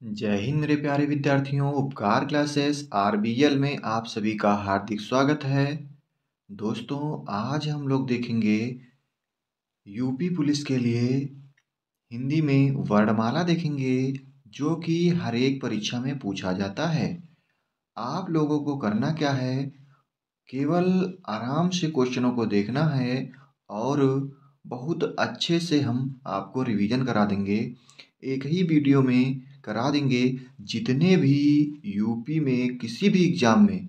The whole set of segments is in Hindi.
जय हिंद मेरे प्यारे विद्यार्थियों। उपकार क्लासेस आरबीएल में आप सभी का हार्दिक स्वागत है। दोस्तों, आज हम लोग देखेंगे यूपी पुलिस के लिए हिंदी में वर्णमाला देखेंगे, जो कि हर एक परीक्षा में पूछा जाता है। आप लोगों को करना क्या है, केवल आराम से क्वेश्चनों को देखना है और बहुत अच्छे से हम आपको रिवीजन करा देंगे। एक ही वीडियो में करा देंगे। जितने भी यूपी में किसी भी एग्जाम में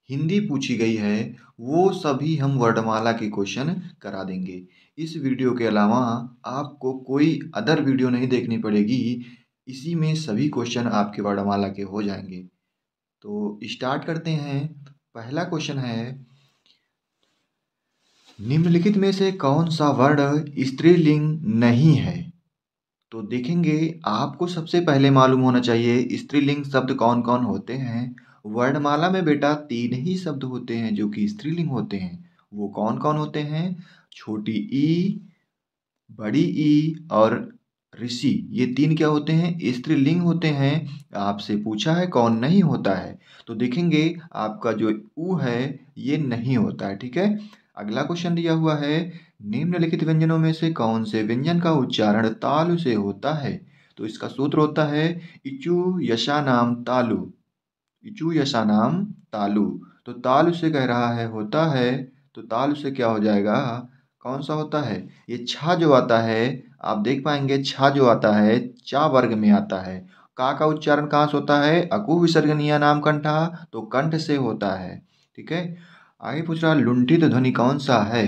हिंदी पूछी गई है वो सभी हम वर्णमाला के क्वेश्चन करा देंगे। इस वीडियो के अलावा आपको कोई अदर वीडियो नहीं देखनी पड़ेगी। इसी में सभी क्वेश्चन आपके वर्णमाला के हो जाएंगे। तो स्टार्ट करते हैं। पहला क्वेश्चन है, निम्नलिखित में से कौन सा वर्ण स्त्रीलिंग नहीं है? तो देखेंगे, आपको सबसे पहले मालूम होना चाहिए स्त्रीलिंग शब्द कौन कौन होते हैं। वर्णमाला में बेटा 3 ही शब्द होते हैं जो कि स्त्रीलिंग होते हैं। वो कौन कौन होते हैं? छोटी ई, बड़ी ई और ऋषि। ये 3 क्या होते हैं? स्त्रीलिंग होते हैं। आपसे पूछा है कौन नहीं होता है, तो देखेंगे आपका जो ऊ है ये नहीं होता है। ठीक है। अगला क्वेश्चन दिया हुआ है, निम्नलिखित व्यंजनों में से कौन से व्यंजन का उच्चारण तालु से होता है? तो इसका सूत्र होता है इचु यशानाम तालु। इचु यशानाम तालु। तो तालु से कह रहा है होता है, तो तालु से क्या हो जाएगा? कौन सा होता है? ये छा जो आता है, आप देख पाएंगे छा जो आता है चा वर्ग में आता है। का उच्चारण कहाँ से होता है? अकु विसर्गनीय नाम कंठा, तो कंठ से होता है। ठीक है। आगे पूछ रहा, लुंठित ध्वनि कौन सा है?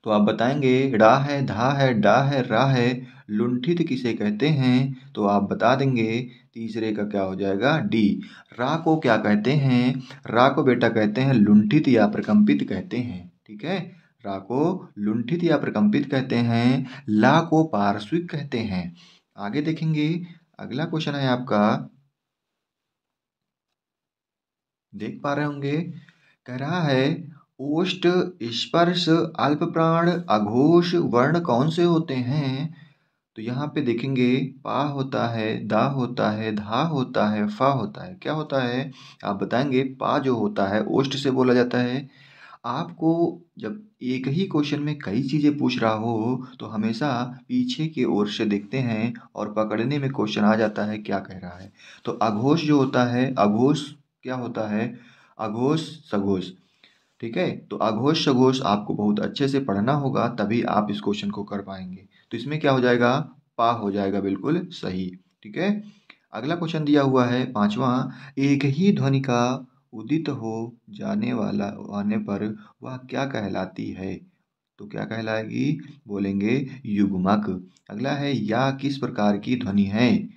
तो आप बताएंगे ड़ा है, धा है, डा है, रा है। लुंठित किसे कहते हैं? तो आप बता देंगे तीसरे का क्या हो जाएगा? डी। रा को क्या कहते हैं? रा को बेटा कहते हैं लुंठित या प्रकंपित कहते हैं। ठीक है। रा को लुंठित या प्रकंपित कहते हैं। ला को पार्श्विक कहते हैं। आगे देखेंगे, अगला क्वेश्चन है आपका, देख पा रहे होंगे, कह रहा है ओष्ठ, स्पर्श, अल्प प्राण, अघोष वर्ण कौन से होते हैं? तो यहाँ पे देखेंगे पा होता है, दा होता है, धा होता है, फा होता है। क्या होता है? आप बताएंगे पा जो होता है ओष्ठ से बोला जाता है। आपको जब एक ही क्वेश्चन में कई चीज़ें पूछ रहा हो तो हमेशा पीछे की ओर से देखते हैं और पकड़ने में क्वेश्चन आ जाता है क्या कह रहा है। तो अघोष जो होता है, अघोष क्या होता है? अघोष सघोष। ठीक है। तो अघोष सघोष आपको बहुत अच्छे से पढ़ना होगा, तभी आप इस क्वेश्चन को कर पाएंगे। तो इसमें क्या हो जाएगा? पा हो जाएगा, बिल्कुल सही। ठीक है। अगला क्वेश्चन दिया हुआ है पांचवा, एक ही ध्वनि का उदित हो जाने वाला आने पर वह क्या कहलाती है? तो क्या कहलाएगी? बोलेंगे युग्मक। अगला है, या किस प्रकार की ध्वनि है?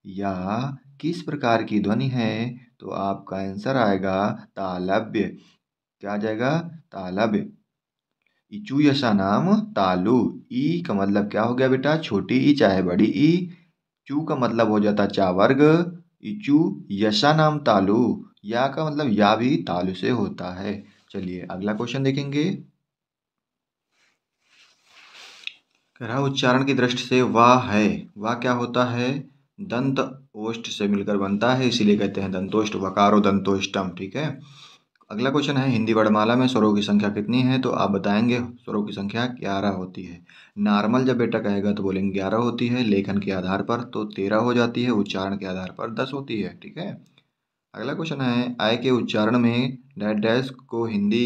या किस प्रकार की ध्वनि है? तो आपका आंसर आएगा तालव्य। क्या आ जाएगा? तालव्य। इचू यशा नाम तालु। ई का मतलब क्या हो गया बेटा? छोटी ई चाहे बड़ी ई। चू का मतलब हो जाता चा वर्ग। इचू यशा नाम तालु। या का मतलब या भी तालु से होता है। चलिए अगला क्वेश्चन देखेंगे। कह रहा उच्चारण की दृष्टि से वाह है, वाह क्या होता है? दंत ओष्ठ से मिलकर बनता है, इसीलिए कहते हैं दंतोष्ठ। वकारो दंतोष्टम। ठीक है। अगला क्वेश्चन है, हिंदी वर्णमाला में स्वरों की संख्या कितनी है? तो आप बताएंगे स्वरों की संख्या 11 होती है। नॉर्मल जब बेटा कहेगा तो बोलेंगे 11 होती है, लेखन के आधार पर तो 13 हो जाती है, उच्चारण के आधार पर 10 होती है। ठीक है। अगला क्वेश्चन है, आय के उच्चारण में डैश डैश को हिंदी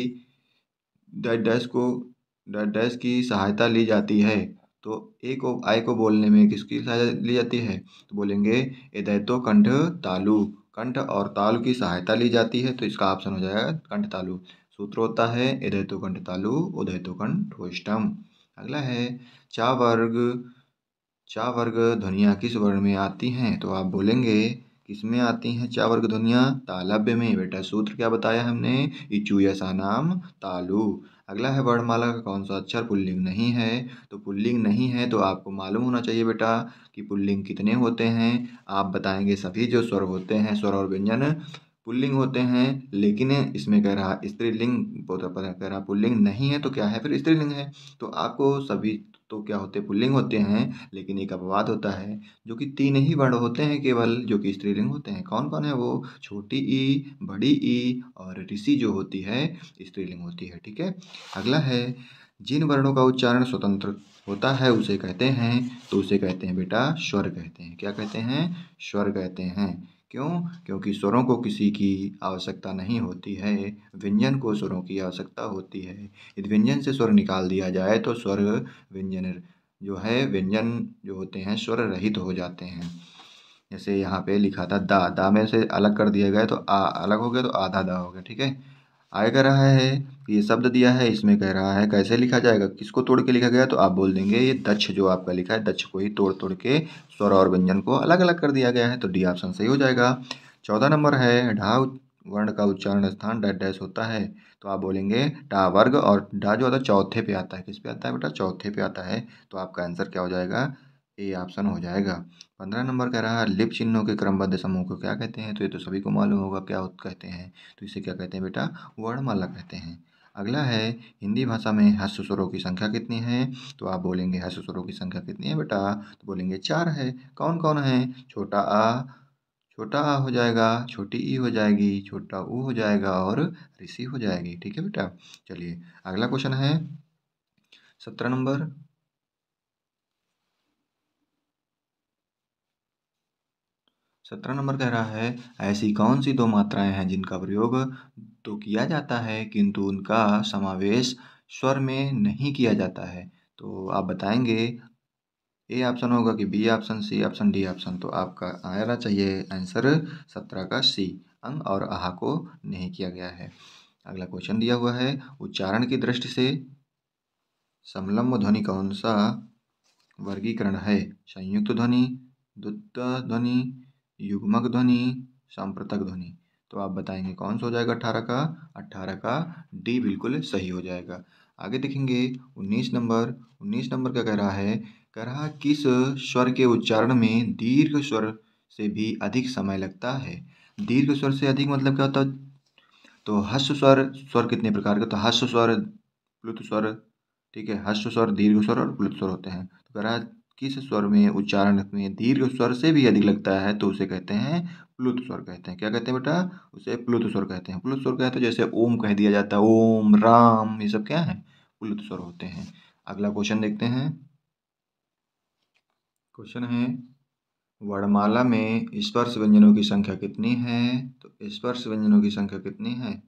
डैश डैश को डैश डैश की सहायता ली जाती है। तो ए को आय को बोलने में किसकी सहायता ली जाती है? तो बोलेंगे एदैतो कंठ तालु। कंठ और तालु की सहायता ली जाती है, तो इसका ऑप्शन हो जाएगा कंठ तालु। सूत्र होता है एदैतो कंठ तालु उदैतो कंठोष्टम। अगला है, चा वर्ग। चा वर्ग ध्वनियाँ किस वर्ण में आती हैं? तो आप बोलेंगे किस में आती हैं चा वर्ग ध्वनियाँ? तालव्य में। बेटा सूत्र क्या बताया हमने? इचु यसा नाम तालु। अगला है, वर्णमाला का कौन सा अक्षर पुल्लिंग नहीं है? तो पुल्लिंग नहीं है तो आपको मालूम होना चाहिए बेटा कि पुल्लिंग कितने होते हैं। आप बताएंगे सभी जो स्वर होते हैं, स्वर और व्यंजन पुल्लिंग होते हैं, लेकिन इसमें कह रहा स्त्रीलिंग, कह रहा पुल्लिंग नहीं है, तो क्या है फिर? स्त्रीलिंग है। तो आपको सभी तो क्या होते पुल्लिंग होते हैं, लेकिन एक अपवाद होता है जो कि 3 ही वर्ण होते हैं केवल, जो कि स्त्रीलिंग होते हैं। कौन-कौन है वो? छोटी ई, बड़ी ई और ऋषि जो होती है स्त्रीलिंग होती है, ठीक है। अगला है, जिन वर्णों का उच्चारण स्वतंत्र होता है उसे कहते हैं, तो उसे कहते हैं बेटा स्वर कहते हैं। क्या कहते हैं? स्वर कहते हैं। क्यों? क्योंकि स्वरों को किसी की आवश्यकता नहीं होती है, व्यंजन को स्वरों की आवश्यकता होती है। यदि व्यंजन से स्वर निकाल दिया जाए तो स्वर व्यंजन जो है, व्यंजन जो होते हैं स्वर रहित हो जाते हैं। जैसे यहाँ पे लिखा था दा, दा में से अलग कर दिया गया तो आ अलग हो गया, तो आधा दा हो गया, ठीक है। आगे कह रहा है कि ये शब्द दिया है, इसमें कह रहा है कैसे लिखा जाएगा, किसको तोड़ के लिखा गया, तो आप बोल देंगे ये दक्ष जो आपका लिखा है, दक्ष को ही तोड़ तोड़ के स्वर और व्यंजन को अलग अलग कर दिया गया है, तो डी ऑप्शन सही हो जाएगा। 14 नंबर है, ढा वर्ण का उच्चारण स्थान डैश डैश होता है, तो आप बोलेंगे डा वर्ग, और डा जो होता है चौथे पे आता है। किस पे आता है बेटा? चौथे पे आता है, तो आपका आंसर क्या हो जाएगा? ए ऑप्शन हो जाएगा। 15 नंबर कह रहा है, लिप चिन्हों के क्रमबद्ध समूह को क्या कहते हैं, तो ये तो सभी को मालूम होगा क्या कहते हैं, तो इसे क्या कहते हैं बेटा? वर्णमाला कहते हैं। अगला है, हिंदी भाषा में ह्रस्व स्वरों की संख्या कितनी है, तो आप बोलेंगे ह्रस्व स्वरों की संख्या कितनी है बेटा, तो बोलेंगे 4 है। कौन कौन है? छोटा आ हो जाएगा, छोटी ई हो जाएगी, छोटा ऊ हो जाएगा और ऋषि हो जाएगी, ठीक है बेटा। चलिए अगला क्वेश्चन है 17 नंबर। 17 नंबर कह रहा है, ऐसी कौन सी दो मात्राएं हैं जिनका प्रयोग तो किया जाता है किंतु उनका समावेश स्वर में नहीं किया जाता है, तो आप बताएंगे ए ऑप्शन होगा कि B option, C option, D option, तो आपका आना चाहिए आंसर 17 का सी, अंग और आहा को नहीं किया गया है। अगला क्वेश्चन दिया हुआ है, उच्चारण की दृष्टि से समलंब ध्वनि कौन सा वर्गीकरण है? संयुक्त ध्वनि, द्वंद्व ध्वनि, युग्मक ध्वनि, सांप्रतक ध्वनि, तो आप बताएंगे कौन सा हो जाएगा 18 का? 18 का डी बिल्कुल सही हो जाएगा। आगे देखेंगे 19 नंबर। 19 नंबर क्या कह रहा है? कह रहा है, किस स्वर के उच्चारण में दीर्घ स्वर से भी अधिक समय लगता है? दीर्घ स्वर से अधिक मतलब क्या होता है? तो हस्व स्वर, स्वर कितने प्रकार के, तो हस्व स्वर, प्लुत स्वर, ठीक है, हस्व स्वर, दीर्घ स्वर और प्लुत स्वर होते हैं। तो कह रहा है, किस स्वर में उच्चारण में दीर्घ स्वर से भी अधिक लगता है, तो उसे कहते हैं प्लुत स्वर कहते हैं। क्या कहते हैं बेटा? उसे प्लुत स्वर कहते हैं। प्लुत स्वर कहते हैं जैसे ओम कह दिया जाता है, ओम, राम, ये सब क्या है? प्लुत स्वर होते हैं। अगला क्वेश्चन देखते हैं। क्वेश्चन है, वर्णमाला में स्पर्श व्यंजनों की संख्या कितनी है? तो स्पर्श व्यंजनों की संख्या कितनी है?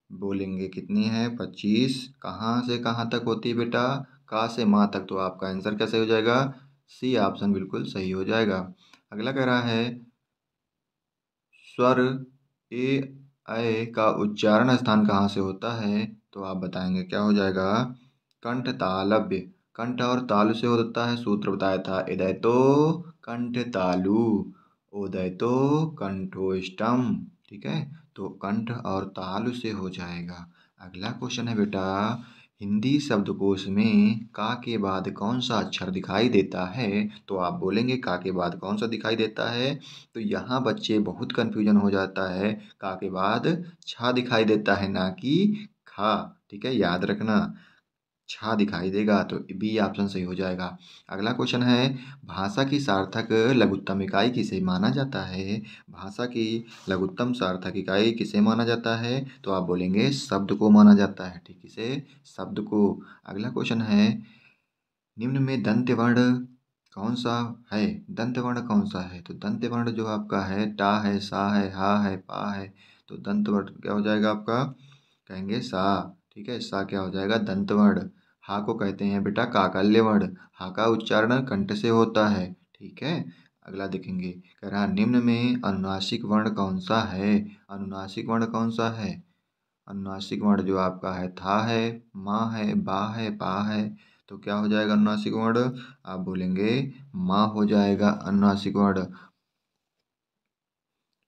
बोलेंगे कितनी है? 25। कहाँ से कहाँ तक होती है बेटा? का से माँ तक, तो आपका आंसर कैसे हो जाएगा? सी ऑप्शन बिल्कुल सही हो जाएगा। अगला कह रहा है, स्वर ए ऐ का उच्चारण स्थान कहाँ से होता है, तो आप बताएंगे क्या हो जाएगा? कंठ तालव्य, कंठ और तालु से होता है। सूत्र बताया था, इदय तो कंठ तालु, उदय तो कंठोष्टम, ठीक है, तो कंठ और तालु से हो जाएगा। अगला क्वेश्चन है बेटा, हिंदी शब्दकोश में का के बाद कौन सा अक्षर दिखाई देता है, तो आप बोलेंगे का के बाद कौन सा दिखाई देता है, तो यहाँ बच्चे बहुत कन्फ्यूजन हो जाता है, का के बाद छा दिखाई देता है, ना कि खा, ठीक है, याद रखना, छा दिखाई देगा, तो बी ऑप्शन सही हो जाएगा। अगला क्वेश्चन है, भाषा की सार्थक लघुत्तम इकाई किसे माना जाता है? भाषा की लघुत्तम सार्थक इकाई किसे माना जाता है, तो आप बोलेंगे शब्द को माना जाता है, ठीक, किसे? शब्द को। अगला क्वेश्चन है, निम्न में दंत्य वर्ण कौन सा है? दंत्य वर्ण कौन सा है? तो दंत्य वर्ण जो आपका है, टा है, सा है, हा है, पा है, तो दंत वर्ण क्या हो जाएगा आपका? कहेंगे सा, ठीक है, सा क्या हो जाएगा? दंत वर्ण। हा को कहते हैं बेटा काकल्य वर्ण, हा का उच्चारण कंठ से होता है, ठीक है। अगला देखेंगे, कह रहा है, निम्न में अनुनासिक वर्ण कौन सा है? अनुनासिक वर्ण कौन सा है? अनुनासिक वर्ण जो आपका है, था है, माँ है, बा है, पा है, तो क्या हो जाएगा अनुनासिक वर्ण? आप बोलेंगे माँ हो जाएगा अनुनासिक वर्ण।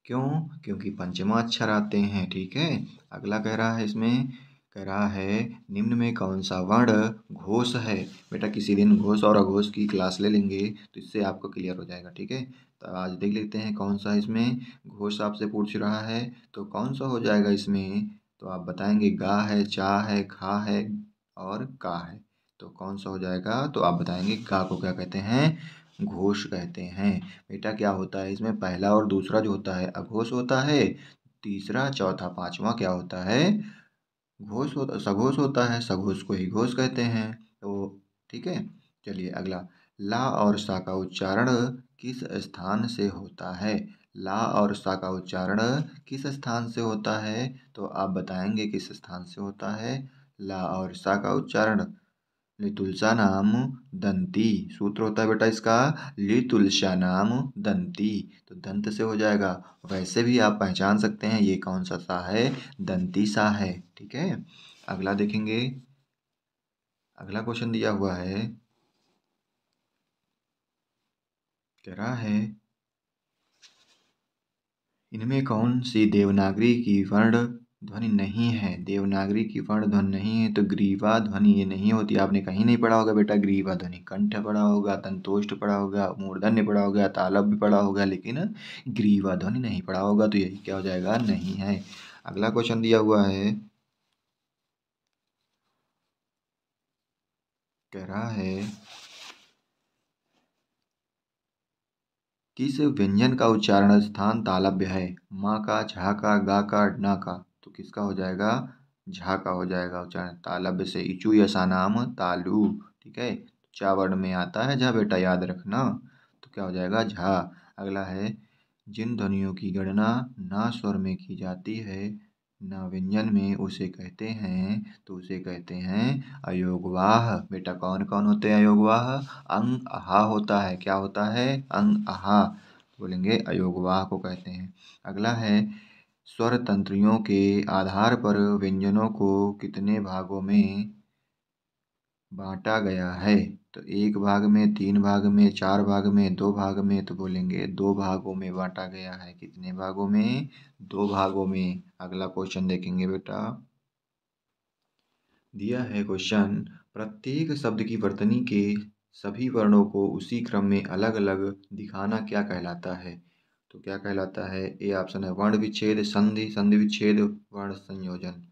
क्यों? क्योंकि पंचमा अक्षर आते हैं, ठीक है। अगला कह रहा है, इसमें कह रहा है, निम्न में कौन सा वर्ण घोष है? बेटा किसी दिन घोष और अघोष की क्लास ले लेंगे, तो इससे आपको क्लियर हो जाएगा, ठीक है। तो आज देख लेते हैं कौन सा इसमें घोष आपसे पूछ रहा है, तो कौन सा हो जाएगा इसमें, तो आप बताएंगे गा है, चा है, खा है और का है, तो कौन सा हो जाएगा? तो आप बताएंगे गा को क्या कहते हैं? घोष कहते हैं। बेटा क्या होता है इसमें? पहला और दूसरा जो होता है अघोष होता है, तीसरा चौथा पांचवा क्या होता है? घोष होता, सघोष होता है। सघोष को ही घोष कहते हैं। तो ठीक है, चलिए अगला। ला और सा का उच्चारण किस स्थान से होता है? ला और सा का उच्चारण किस स्थान से होता है? तो आप बताएंगे किस स्थान से होता है ला और सा का उच्चारण? लितुलसा नाम दंती। सूत्र होता है बेटा इसका लितुलसा नाम दंती। तो दंत से हो जाएगा। वैसे भी आप पहचान सकते हैं ये कौन सा सा है? दंती सा है। ठीक है, अगला देखेंगे। अगला क्वेश्चन दिया हुआ है, कह रहा है इनमें कौन सी देवनागरी की वर्ण ध्वनि नहीं है? देवनागरी की वर्ण ध्वनि नहीं है तो ग्रीवा ध्वनि ये नहीं होती। आपने कहीं नहीं पढ़ा होगा बेटा ग्रीवा ध्वनि। कंठ पढ़ा होगा, तंतोष्ठ पढ़ा होगा, मूर्धन्य पढ़ा होगा, तालव्य भी पढ़ा होगा, लेकिन ग्रीवा ध्वनि नहीं पढ़ा होगा। तो यही क्या हो जाएगा? नहीं है। अगला क्वेश्चन दिया हुआ है, कह रहा है किस व्यंजन का उच्चारण स्थान तालव्य है? माँ का, झा का, गा का, ढा का। तो किसका हो जाएगा? झा का हो जाएगा उच्चारण। तालव्य से इचु यसा नाम तालु। ठीक है, चा वर्ण में आता है झा बेटा, याद रखना। तो क्या हो जाएगा? झा। अगला है जिन ध्वनियों की गणना ना स्वर में की जाती है ना व्यंजन में, उसे कहते हैं, तो उसे कहते हैं अयोगवाह। बेटा कौन कौन होते हैं अयोगवाह? अंग अहा होता है। क्या होता है? अंग अहा। बोलेंगे अयोगवाह को कहते हैं। अगला है स्वर तंत्रियों के आधार पर व्यंजनों को कितने भागों में बांटा गया है? तो एक भाग में, तीन भाग में, चार भाग में, दो भाग में। तो बोलेंगे दो भागों में बांटा गया है। कितने भागों में? दो भागों में। अगला क्वेश्चन देखेंगे बेटा, दिया है क्वेश्चन प्रत्येक शब्द की वर्तनी के सभी वर्णों को उसी क्रम में अलग अलग दिखाना क्या कहलाता है? तो क्या कहलाता है? ए ऑप्शन है वर्ण विच्छेद, संधि, संधि विच्छेद, वर्ण संयोजन।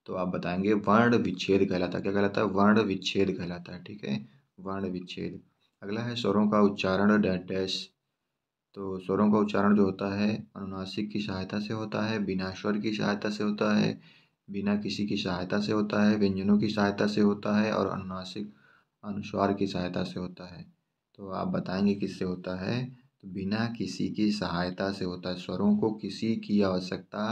तो आप बताएंगे वर्ण विच्छेद कहलाता है। क्या कहलाता है? वर्ण विच्छेद कहलाता है। ठीक है, वर्ण विच्छेद। अगला है स्वरों का उच्चारण डैश डैश। तो स्वरों का उच्चारण जो होता है अनुनासिक की सहायता से होता है, बिना स्वर की सहायता से होता है, बिना किसी की सहायता से होता है, व्यंजनों की सहायता से होता है और अनुनासिक अनुस्वार की सहायता से होता है। तो आप बताएंगे किससे होता है? तो बिना किसी की सहायता से होता है। स्वरों को किसी की आवश्यकता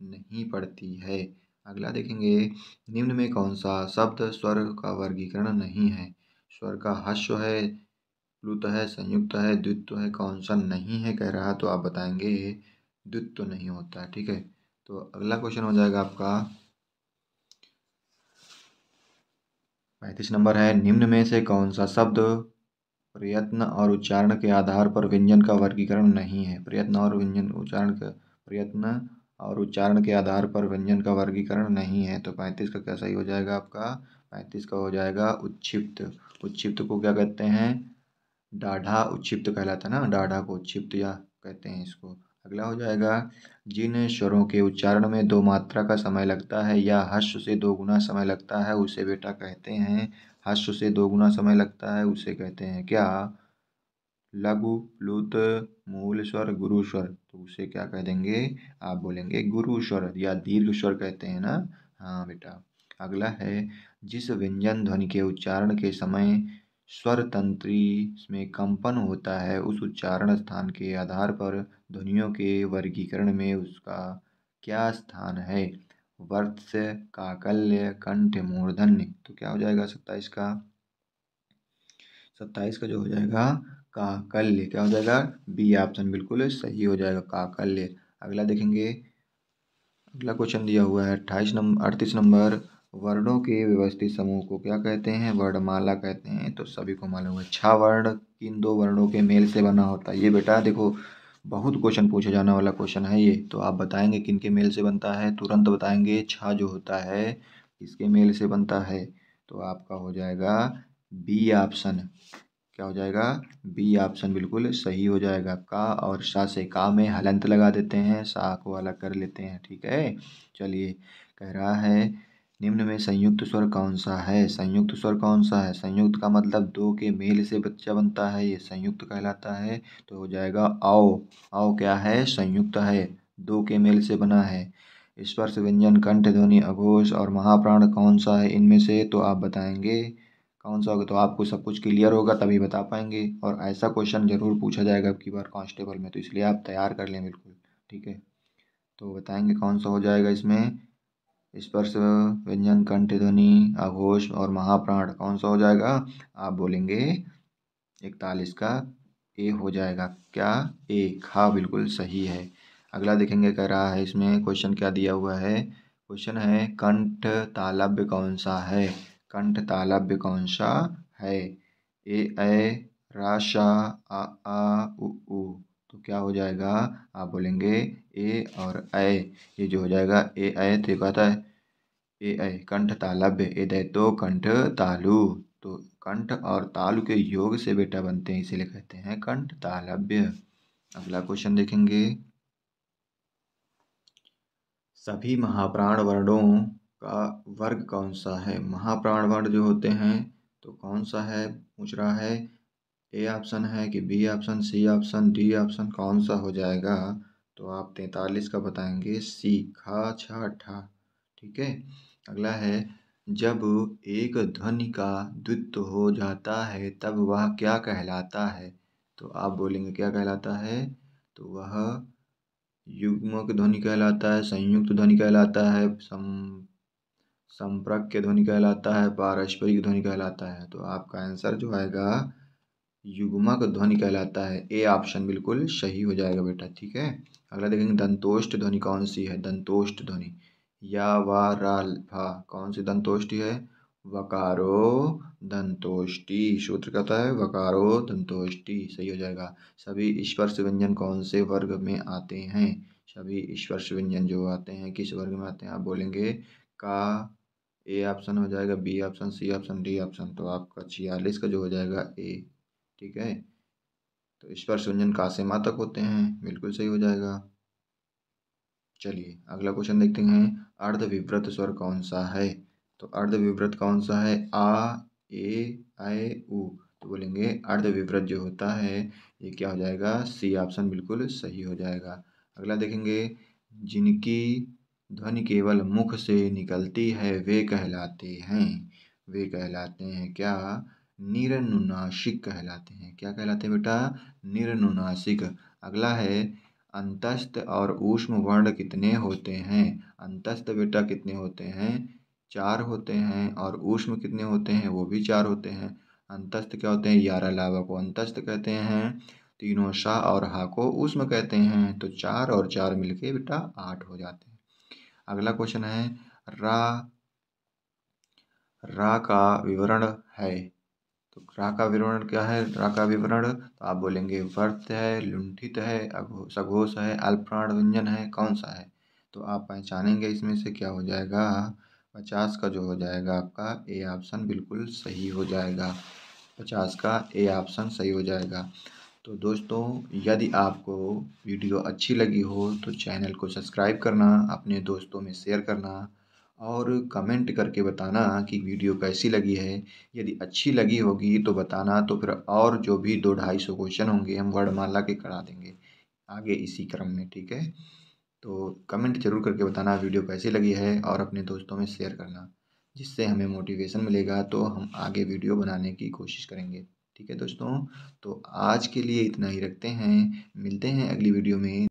नहीं पड़ती है। अगला देखेंगे, निम्न में कौन सा शब्द स्वर का वर्गीकरण नहीं है? स्वर का ह्रस्व है, प्लुत है, संयुक्त है, द्वित्व है, कौन सा नहीं है कह रहा? तो आप बताएंगे द्वित्व नहीं होता है। ठीक है, तो अगला क्वेश्चन हो जाएगा आपका 35 नंबर है, निम्न में से कौन सा शब्द प्रयत्न और उच्चारण के आधार पर व्यंजन का वर्गीकरण नहीं है? प्रयत्न और व्यंजन उच्चारण का, प्रयत्न और उच्चारण के आधार पर व्यंजन का वर्गीकरण नहीं है। तो 35 का क्या सही हो जाएगा आपका? 35 का हो जाएगा उच्छिप्त। उच्छिप्त को क्या कहते हैं? डाढ़ा उच्छिप्त कहलाता है ना, डाढ़ा को उच्छिप्त या कहते हैं इसको। अगला हो जाएगा जिन स्वरों के उच्चारण में दो मात्रा का समय लगता है या हर्ष से दो गुना समय लगता है उसे बेटा कहते हैं, हर्ष से दो गुना समय लगता है उसे कहते हैं क्या? लघु, प्लुत, मूल स्वर, गुरु स्वर। तो उसे क्या कह देंगे? आप बोलेंगे गुरु स्वर या दीर्घ स्वर कहते हैं ना। हाँ बेटा। अगला है जिस व्यंजन ध्वनि के उच्चारण के समय स्वर तंत्री में कंपन होता है उस उच्चारण स्थान के आधार पर ध्वनियों के वर्गीकरण में उसका क्या स्थान है? वर्त्स, काकल्य, कंठ, मूर्धन्य। तो क्या हो जाएगा 27 का? 27 का जो हो जाएगा काकल्य। क्या हो जाएगा? बी ऑप्शन बिल्कुल सही हो जाएगा, काकल्य। अगला देखेंगे, अगला क्वेश्चन दिया हुआ है 38 नंबर, वर्णों के व्यवस्थित समूह को क्या कहते हैं? वर्णमाला कहते हैं। तो सभी को मालूम है छा वर्ण किन दो वर्णों के मेल से बना होता है? ये बेटा देखो बहुत क्वेश्चन पूछे जाने वाला क्वेश्चन है ये। तो आप बताएंगे किन के मेल से बनता है? तुरंत बताएंगे छा जो होता है किसके मेल से बनता है? तो आपका हो जाएगा बी ऑप्शन। क्या हो जाएगा? बी ऑप्शन बिल्कुल सही हो जाएगा। का और सा से का में हलंत लगा देते हैं, सा को अलग कर लेते हैं। ठीक है, चलिए कह रहा है निम्न में संयुक्त स्वर कौन सा है? संयुक्त स्वर कौन सा है? संयुक्त का मतलब दो के मेल से बच्चा बनता है, ये संयुक्त कहलाता है। तो हो जाएगा औ। औ क्या है? संयुक्त है, दो के मेल से बना है। स्पर्श व्यंजन कंठ ध्वनि अघोष और महाप्राण कौन सा है इनमें से? तो आप बताएंगे कौन सा होगा। तो आपको सब कुछ क्लियर होगा तभी बता पाएंगे, और ऐसा क्वेश्चन जरूर पूछा जाएगा अब की बार कांस्टेबल में, तो इसलिए आप तैयार कर लें बिल्कुल। ठीक है, तो बताएंगे कौन सा हो जाएगा इसमें। स्पर्श व्यंजन कंठ ध्वनि आघोष और महाप्राण कौन सा हो जाएगा? आप बोलेंगे 41 का ए हो जाएगा। क्या? ए। हाँ, बिल्कुल सही है। अगला देखेंगे, कह रहा है इसमें क्वेश्चन क्या दिया हुआ है। क्वेश्चन है कंठ तालव्य कौन सा है? कंठ तालव्य कौन सा है? ए रा षा आ उ ऊ। तो क्या हो जाएगा? आप बोलेंगे ए और ऐ। ये जो हो जाएगा ए ऐ, तो कहता है ए ऐ कंठ तालव्य एदैतो कंठ तालु। तो कंठ और तालु के योग से बेटा बनते हैं, इसीलिए कहते हैं कंठ तालव्य। अगला क्वेश्चन देखेंगे, सभी महाप्राण वर्णों का वर्ग कौन सा है? महाप्राण वर्ण जो होते हैं तो कौन सा है पूछ रहा है। ए ऑप्शन है कि B option, C option, D option, कौन सा हो जाएगा? तो आप 43 का बताएंगे सी, खा छा ठा। ठीक है, अगला है, जब एक ध्वनि का द्वित्व हो जाता है तब वह क्या कहलाता है? तो आप बोलेंगे क्या कहलाता है? तो वह युग्मक ध्वनि कहलाता है, संयुक्त ध्वनि कहलाता है, संपर्क ध्वनि कहलाता है, पारस्परिक ध्वनि कहलाता है। तो आपका आंसर जो आएगा युग्मक ध्वनि कहलाता है। ए ऑप्शन बिल्कुल सही हो जाएगा बेटा। ठीक है, अगला देखेंगे, दंतोष्ठ ध्वनि कौन सी है? दंतोष्ठ ध्वनि या वा रा भा, कौन सी दंतोष्ठी है? वकारो दंतोष्टि। सूत्र कहता है वकारो दंतोष्टि, सही हो जाएगा। सभी स्पर्श व्यंजन कौन से वर्ग में आते हैं? सभी स्पर्श व्यंजन जो आते हैं किस वर्ग में आते हैं? आप बोलेंगे का। ए ऑप्शन हो जाएगा, B option, C option, D option. तो आपका 46 का जो हो जाएगा ए। ठीक है, तो स्पर्श व्यंजन का से मातक होते हैं, बिल्कुल सही हो जाएगा। चलिए अगला क्वेश्चन देखते हैं, अर्धविव्रत स्वर कौन सा है? तो अर्धविव्रत कौन सा है? आ ए ऐ उ। तो बोलेंगे अर्धविव्रत जो होता है ये क्या हो जाएगा? सी ऑप्शन बिल्कुल सही हो जाएगा। अगला देखेंगे, जिनकी ध्वनि केवल मुख से निकलती है वे कहलाते हैं। वे कहलाते हैं क्या? निरनुनासिक कहलाते हैं। क्या कहलाते हैं बेटा? निरनुनासिक। अगला है, अंतस्थ और ऊष्म वर्ण कितने होते हैं? अंतस्थ बेटा कितने होते हैं? 4 होते हैं, और ऊष्म कितने होते हैं? वो भी 4 होते हैं। अंतस्थ क्या होते हैं? 11 लावा को अंतस्थ कहते हैं, तीनों शा और हा को ऊष्म कहते हैं। तो 4 और 4 मिलके बेटा 8 हो जाते हैं। अगला क्वेश्चन है, रा रा का विवरण है। तो रा का विवरण क्या है? रा का विवरण तो आप बोलेंगे वर्त है, लुंठित है, सघोष है, अल्पप्राण व्यंजन है, कौन सा है? तो आप पहचानेंगे इसमें से क्या हो जाएगा। 50 का जो हो जाएगा आपका ए ऑप्शन बिल्कुल सही हो जाएगा। 50 का ए ऑप्शन सही हो जाएगा। तो दोस्तों, यदि आपको वीडियो अच्छी लगी हो तो चैनल को सब्सक्राइब करना, अपने दोस्तों में शेयर करना, और कमेंट करके बताना कि वीडियो कैसी लगी है। यदि अच्छी लगी होगी तो बताना, तो फिर और जो भी 200-250 क्वेश्चन होंगे हम वर्णमाला के करा देंगे आगे इसी क्रम में। ठीक है, तो कमेंट जरूर करके बताना वीडियो कैसी लगी है, और अपने दोस्तों में शेयर करना, जिससे हमें मोटिवेशन मिलेगा तो हम आगे वीडियो बनाने की कोशिश करेंगे। ठीक है दोस्तों, तो आज के लिए इतना ही रखते हैं, मिलते हैं अगली वीडियो में।